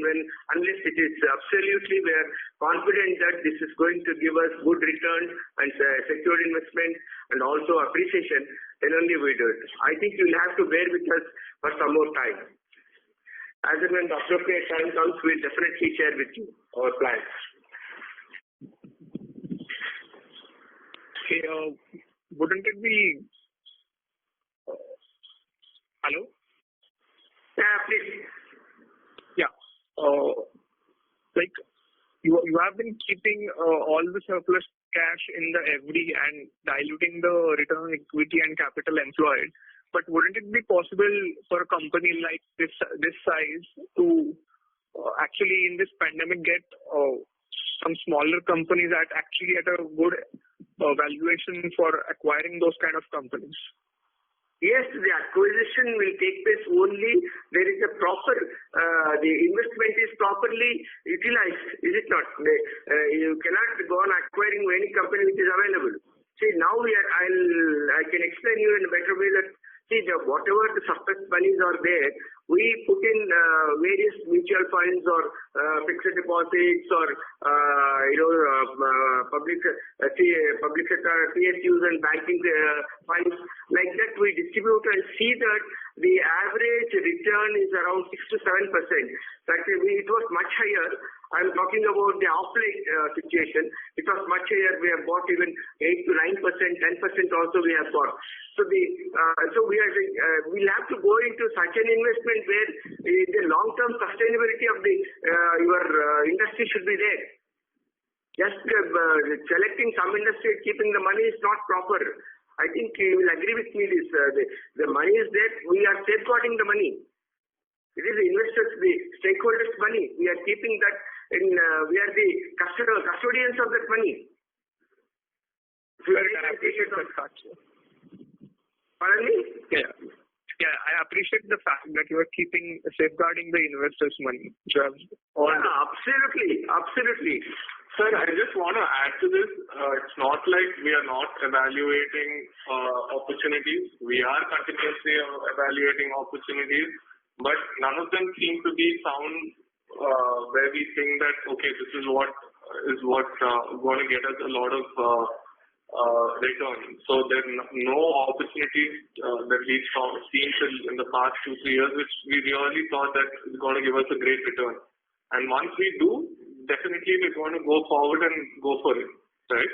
unless it is absolutely we are confident that this is going to give us good return and secure investment and also appreciation, then only we do it. I think you will have to bear with us for some more time. As and when the appropriate time comes, we will definitely share with you our plans. Okay, wouldn't it be... Hello? Yeah, please. Yeah. Like you have been keeping all the surplus cash in the FD and diluting the return on equity and capital employed. But wouldn't it be possible for a company like this size to actually in this pandemic get some smaller companies at a good valuation for acquiring those kind of companies? Yes, the acquisition will take place only there is a proper, the investment is properly utilized, is it not? You cannot go on acquiring any company which is available. See, now I can explain you in a better way that, see, whatever the surplus monies are there, we put in various mutual funds or fixed deposits or public sector PSUs and banking funds. Like that, we distribute and see that the average return is around 6 to 7%. It was much higher. I'm talking about the off-late situation. It was much higher. We have bought even 8 to 9%, 10% also we have bought. So we'll have to go into such an investment where the long-term sustainability of the your industry should be there. Just selecting some industry, keeping the money is not proper. I think you will agree with me. This the money is there. We are safeguarding the money. It is the investors, the stakeholders' money. We are keeping that in. We are the custodians of that money. I appreciate that fact. Pardon me? Yeah, I appreciate the fact that you are safeguarding the investors' money. Absolutely. Sir, I just want to add to this. It's not like we are not evaluating opportunities. We are continuously evaluating opportunities, but none of them seem to be found where we think that, okay, this is what going to get us a lot of return. So there are no opportunities that we've seen in the past 2-3 years, which we really thought that is going to give us a great return. And once we do, definitely we're going to go forward and go for it, right?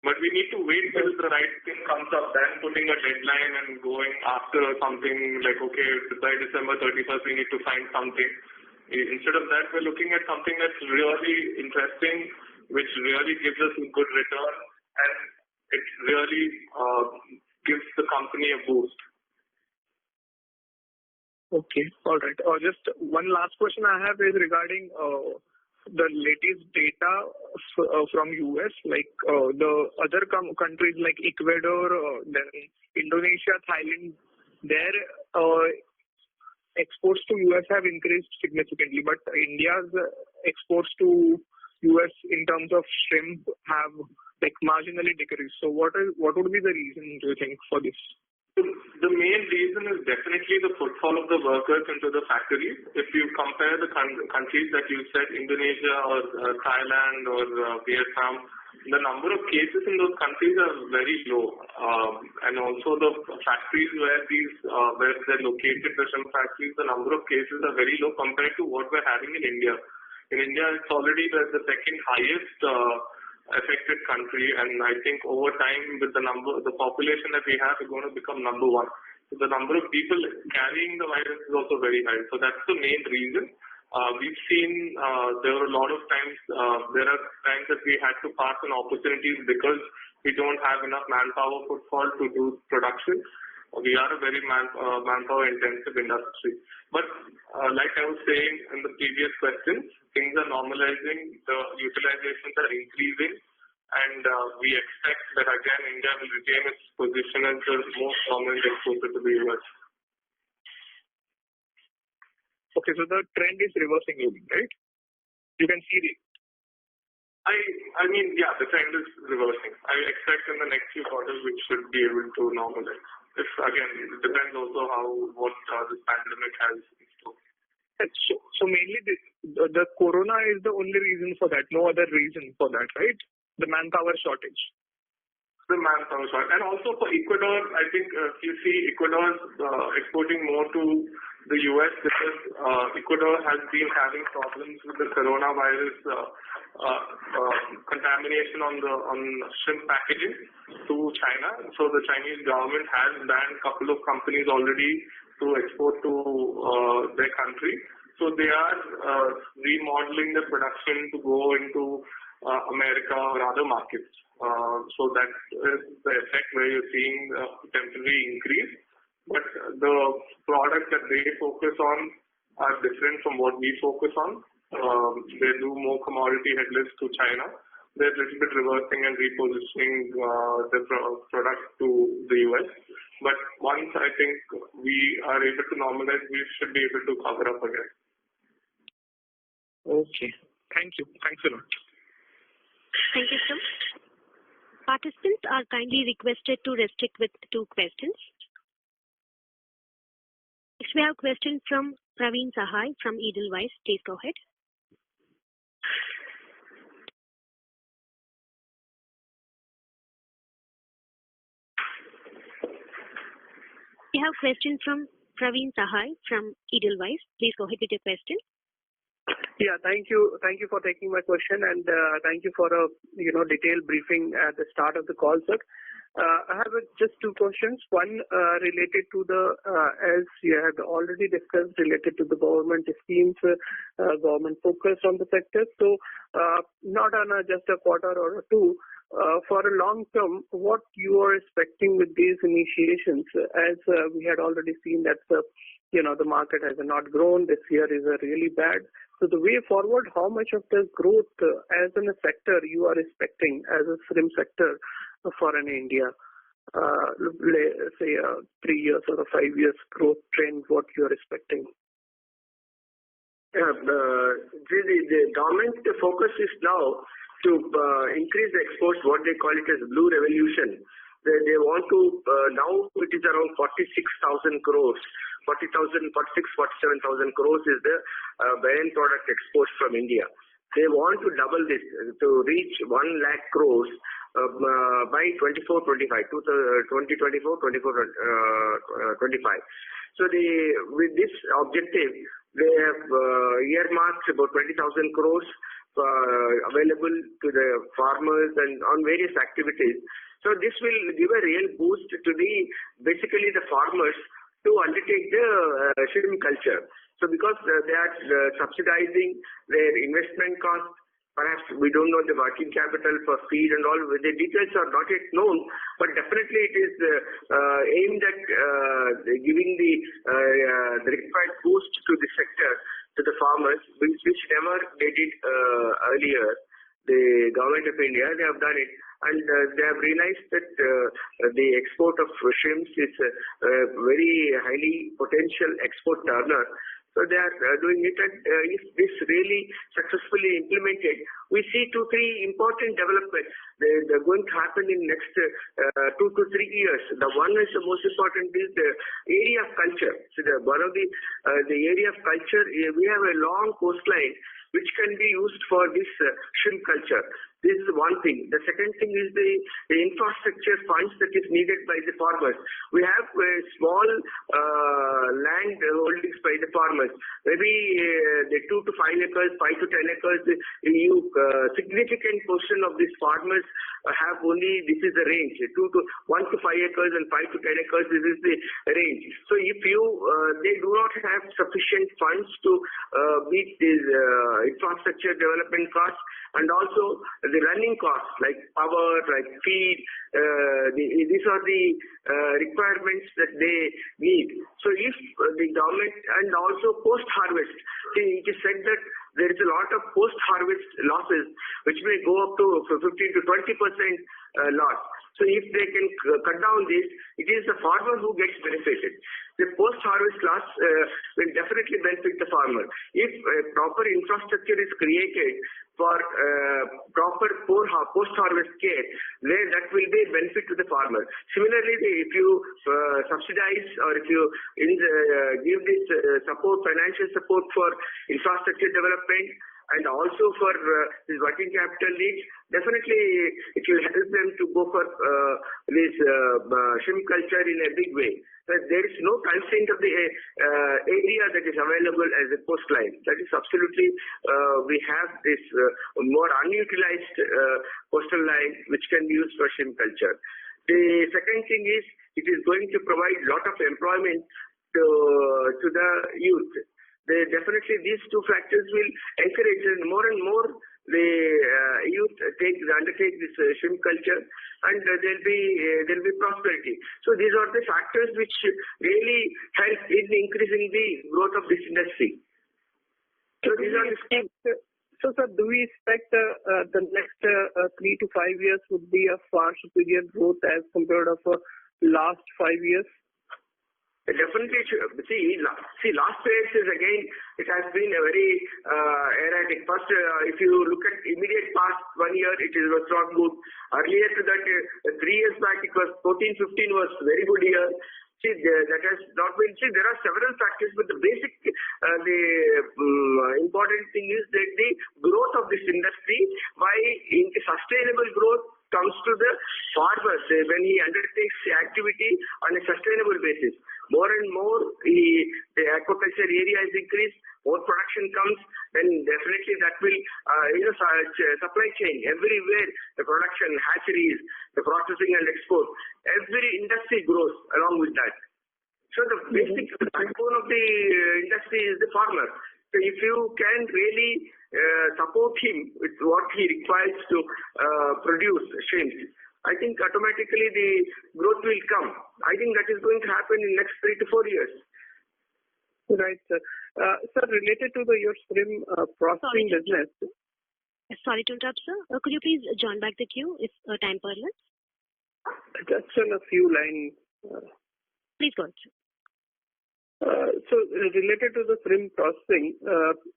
But we need to wait till the right thing comes up, then putting a deadline and going after something like, okay, by December 31st, we need to find something. Instead of that, we're looking at something that's really interesting, which really gives us a good return, and it really gives the company a boost. Okay, all right. Just one last question I have is regarding the latest data from US, like the other countries like Ecuador, then Indonesia, Thailand, their exports to US have increased significantly, but India's exports to US in terms of shrimp have like marginally decreased. So what would be the reason, do you think, for this? The main reason is definitely the footfall of the workers into the factories. If you compare the countries that you said, Indonesia or Thailand or Vietnam, the number of cases in those countries are very low. And also the factories where they're located, the shrimp factories, the number of cases are very low compared to what we're having in India. In India, it's already the second highest affected country, and I think over time with the population that we have, we're going to become number one. So the number of people carrying the virus is also very high. So that's the main reason. We've seen there are a lot of times that we had to pass on opportunities because we don't have enough manpower footfall to do production. We are a very manpower intensive industry. But like I was saying in the previous questions, things are normalizing, the utilizations are increasing, and we expect that again India will retain its position as the most dominant exporter to the US. Okay, so the trend is reversing, right? You can see it. I mean, yeah, the trend is reversing. I expect in the next few quarters we should be able to normalize. If again, it depends also what this pandemic has in store. So mainly the corona is the only reason for that, no other reason for that, right? The manpower shortage. The manpower shortage. And also for Ecuador, I think you see Ecuador exporting more to the US because Ecuador has been having problems with the coronavirus contamination on shrimp packaging to China. So the Chinese government has banned a couple of companies already to country. So they are remodeling the production to go into America or other markets. So that is the effect where you're seeing a temporary increase. But the products that they focus on are different from what we focus on. They do more commodity headless to China. They're a little bit reversing and repositioning the product to the US. But once I think we are able to normalize, we should be able to cover up again. Okay. Thank you. Thanks a lot. Thank you, sir. Participants are kindly requested to restrict with 2 questions. Next, we have a question from Praveen Sahai from Edelweiss. Please go ahead. We have a question from Praveen Sahai from Edelweiss. Please go ahead with your question. Yeah, thank you. Thank you for taking my question, and thank you for a detailed briefing at the start of the call, sir. I have just 2 questions. One related to the, as you had already discussed, related to the government schemes, government focus on the sector. So, not on just a quarter or 2, for a long term, what you are expecting with these initiations, as we had already seen that the market has not grown. This year is really bad. So the way forward, how much of the growth as in a sector you are expecting as a shrimp sector for an India, say 3 years or a 5 years growth trend, what you are expecting? Yeah, the government focus is now to increase the exports, what they call it as blue revolution. They want to, now it is around 46,000 crores. 47,000 crores is the barren product exports from India. They want to double this to reach 1 lakh crores by 2024-25. So with this objective, they have earmarked about 20,000 crores available to the farmers and on various activities. So this will give a real boost to basically the farmers to undertake the shrimp culture. So because they are subsidizing their investment cost, perhaps we don't know the working capital for feed and all, the details are not yet known, but definitely it is aimed at giving the required boost to the sector, to the farmers, which never they did earlier. The government of India, they have done it, and they have realized that the export of shrimps is a very highly potential export turner. So they are doing it, and if this really successfully implemented, we see 2-3 important developments. They're going to happen in next 2 to 3 years. The one is the most important is the area of culture. So one of the area of culture, we have a long coastline which can be used for this shrimp culture. This is one thing. The second thing is the infrastructure funds that is needed by the farmers. We have small land holdings by the farmers. Maybe the 2 to 5 acres, 5 to 10 acres, significant portion of these farmers have only, this is the range, 1 to 5 acres and 5 to 10 acres, this is the range. So if they do not have sufficient funds to meet these infrastructure development costs, and also the running costs like power, like feed, these are the requirements that they need. So if the government, and also post-harvest, it is said that there is a lot of post-harvest losses which may go up to 15 to 20% loss. So if they can cut down this, it is the farmer who gets benefited. The post-harvest loss will definitely benefit the farmer. If proper infrastructure is created for proper post-harvest care, then that will be a benefit to the farmer. Similarly, if you subsidize or if you give this financial support for infrastructure development, and also for this working capital needs, definitely it will help them to go for this shrimp culture in a big way. But there is no constraint of the area that is available as a coastline. That is absolutely, we have this more unutilized coastal line which can be used for shrimp culture. The second thing is, it is going to provide a lot of employment to the youth. definitely these two factors will encourage, and more the youth undertake this shrimp culture, and there'll be prosperity. So these are the factors which really help in increasing the growth of this industry. So these are the So, sir, do we expect the next 3 to 5 years would be a far superior growth as compared to last 5 years? Definitely. See, last phase is again, it has been a very erratic. First, if you look at immediate past 1 year, it was not good. Earlier to that, 3 years back, it was 14-15 was very good year. See, that has not been. See, there are several factors, but the basic, important thing is that the growth of this industry, by sustainable growth, comes to the farmers when he undertakes the activity on a sustainable basis. More and more, the aquaculture area is increased, more production comes, then definitely that will, supply chain everywhere, the production, hatcheries, the processing and export, every industry grows along with that. So the basic backbone of the industry is the farmer. So if you can really support him with what he requires to produce shrimps, I think automatically the growth will come. I think that is going to happen in the next 3 to 4 years. Right, sir. Sir, related to your shrimp processing business. Sorry to interrupt, sir. Could you please join back the queue if time permits? Just on a few lines. Please go ahead, sir. So related to the shrimp processing,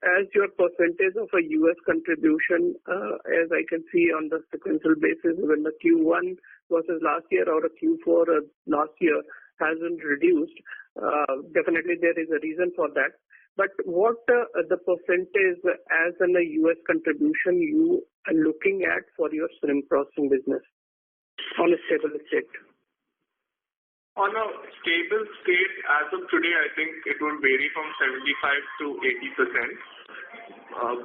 as your percentage of a U.S. contribution, as I can see on the sequential basis, when the Q1 versus last year or a Q4 last year hasn't reduced, definitely there is a reason for that. But what the percentage as in a U.S. contribution you are looking at for your shrimp processing business on a stable state? On a stable state, as of today, I think it will vary from 75 to 80%.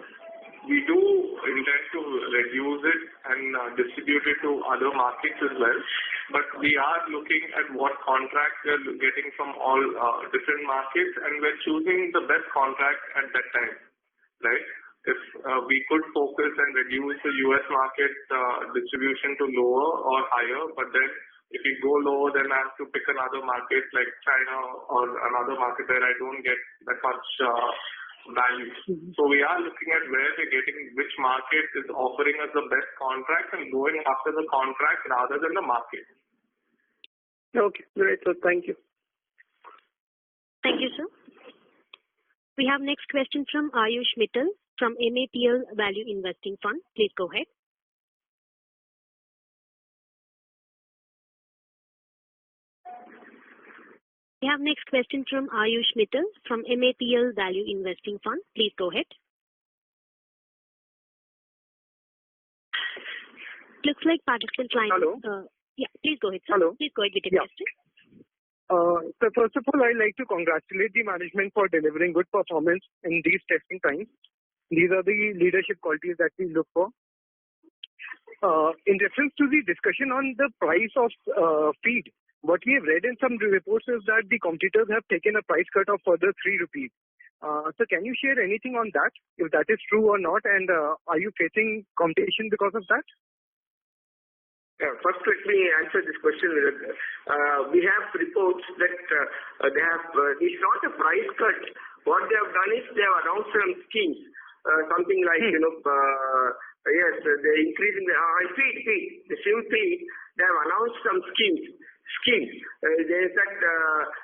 We do intend to reduce it and distribute it to other markets as well. But we are looking at what contracts we are getting from all different markets, and we're choosing the best contract at that time, right? If we could focus and reduce the US market distribution to lower or higher, but then if we go lower, then I have to pick another market like China or another market where I don't get that much value. So we are looking at where we're getting, which market is offering us the best contract and going after the contract rather than the market. Okay, great. So thank you. Thank you, sir. We have next question from Ayush Mittal from MAPL Value Investing Fund. Please go ahead. We have next question from Ayush Mittal from MAPL Value Investing Fund. Please go ahead. Looks like participant line. Hello. Yeah, please go ahead, sir. Hello. Please go ahead with your question. So first of all, I'd like to congratulate the management for delivering good performance in these testing times. These are the leadership qualities that we look for. In reference to the discussion on the price of feed, what we have read in some reports is that the competitors have taken a price cut of further 3 rupees. So can you share anything on that, if that is true or not, and are you facing competition because of that? Yeah, first let me answer this question. We have reports that they have, it's not a price cut. What they have done is they have announced some schemes, something like, yes, they're increasing the feed, the shrimp feed, they have announced some schemes. There is that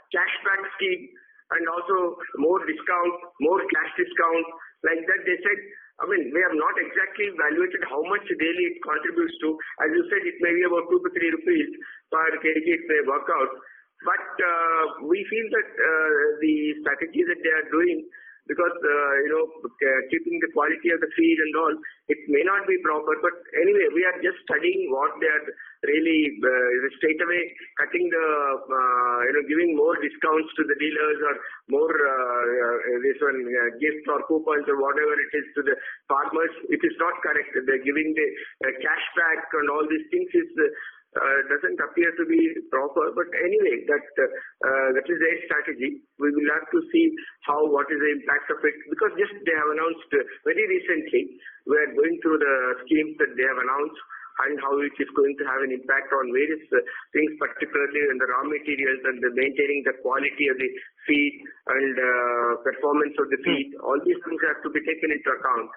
cashback scheme and also more discount, more cash discount. Like that they said, I mean, we have not exactly evaluated how much daily it contributes to. As you said, it may be about 2 to 3 rupees per kg, it may work out. But we feel that the strategy that they are doing, because keeping the quality of the feed and all, it may not be proper. But anyway, we are just studying what they are really straight away cutting the, giving more discounts to the dealers or more gifts or coupons or whatever it is to the farmers. It is not correct. They're giving the cash back and all these things is doesn't appear to be proper. But anyway, that is their strategy. We will have to see what is the impact of it, because just they have announced very recently. We are going through the schemes that they have announced and how it is going to have an impact on various things, particularly in the raw materials and maintaining the quality of the feed and performance of the feed. All these things have to be taken into account.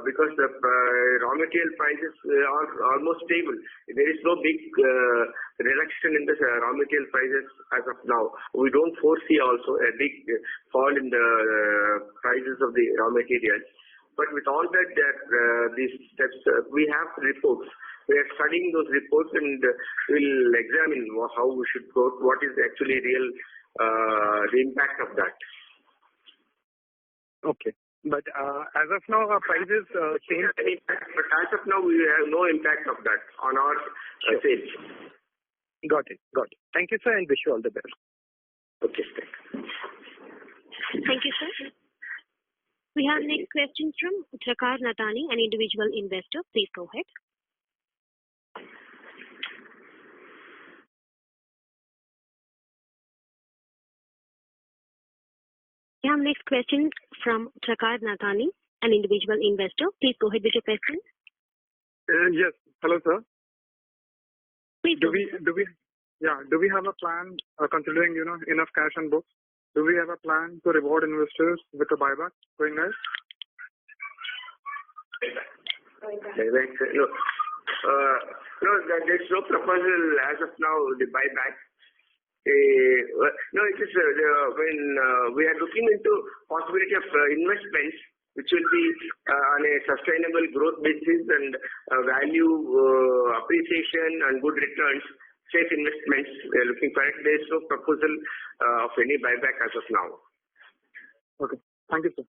Because the raw material prices are almost stable. There is no big reduction in the raw material prices as of now. We don't foresee also a big fall in the prices of the raw materials. But with all that, these steps, we have reports. We are studying those reports and will examine how we should go, what is actually real, the impact of that. Okay. But as of now, our prices change. But as of now, we have no impact of that on our sales. Got it. Thank you, sir, and wish you all the best. Okay, Thank you, sir. We have next question from Trakar Natani, an individual investor. Please go ahead. We have next question from Trakar Natani, an individual investor. Please go ahead with your question. Yes. Hello, sir. Please do we have a plan, considering enough cash on books? Do we have a plan to reward investors with a buyback going ahead? No, there's no proposal as of now, the buyback. No, it is when we are looking into possibility of investments which will be on a sustainable growth basis and value appreciation and good returns, safe investments. We are looking for it. There is no proposal of any buyback as of now. Okay. Thank you, sir.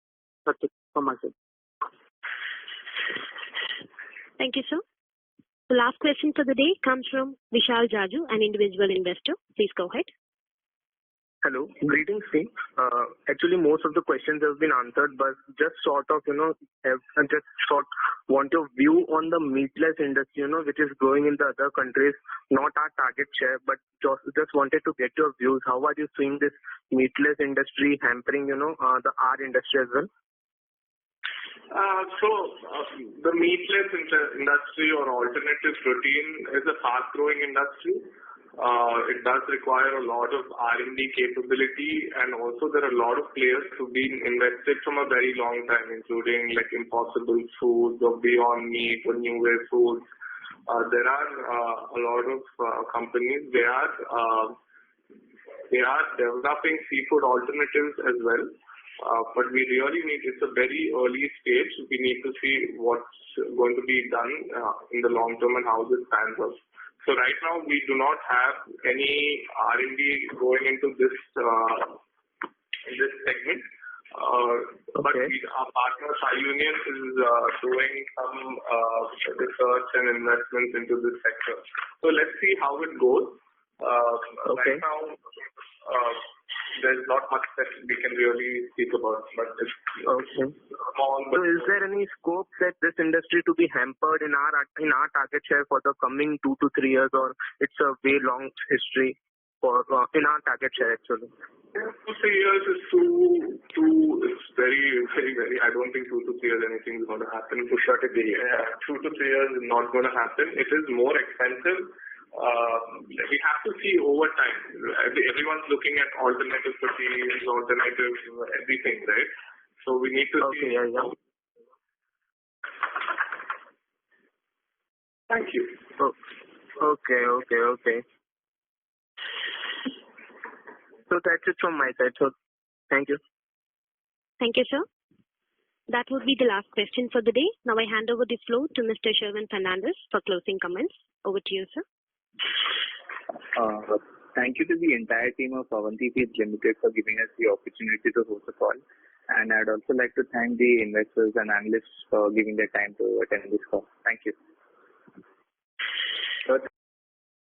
That's it from my side. Thank you, sir. The last question for the day comes from Vishal Jaju, an individual investor. Please go ahead. Hello. Greetings, team. Actually, most of the questions have been answered, but just sort of, want your view on the meatless industry, which is growing in the other countries, not our target share, but just wanted to get your views. How are you seeing this meatless industry hampering, our industry as well? The meatless industry or alternative protein is a fast-growing industry. It does require a lot of R&D capability, and also there are a lot of players who've been invested from a very long time, including like Impossible Foods or Beyond Meat or New Way Foods. There are a lot of companies. They are developing seafood alternatives as well. But we really it's a very early stage. We need to see what's going to be done in the long term and how this pans out. So right now we do not have any R&D going into this in this segment. But our partner Thai Union is doing some research and investments into this sector. So let's see how it goes. Right now, there's not much that we can really speak about, but it's small. So is there any scope that this industry to be hampered in our target share for the coming 2 to 3 years, or it's a way long history for in our target share actually? 2 to 3 years is too. It's very, very, very. I don't think 2 to 3 years anything is going to happen for short a period. 2 to 3 years is not going to happen. It is more expensive. We have to see over time. Everyone's looking at alternative proteins, alternative everything, right? So we need to see. Thank you. Okay. So that's it from my side. So thank you. Thank you, sir. That would be the last question for the day. Now I hand over the floor to Mr. Sherwin Fernandez for closing comments. Over to you, sir. Thank you to the entire team of Avanti Feeds Limited for giving us the opportunity to host the call. And I'd also like to thank the investors and analysts for giving their time to attend this call. Thank you.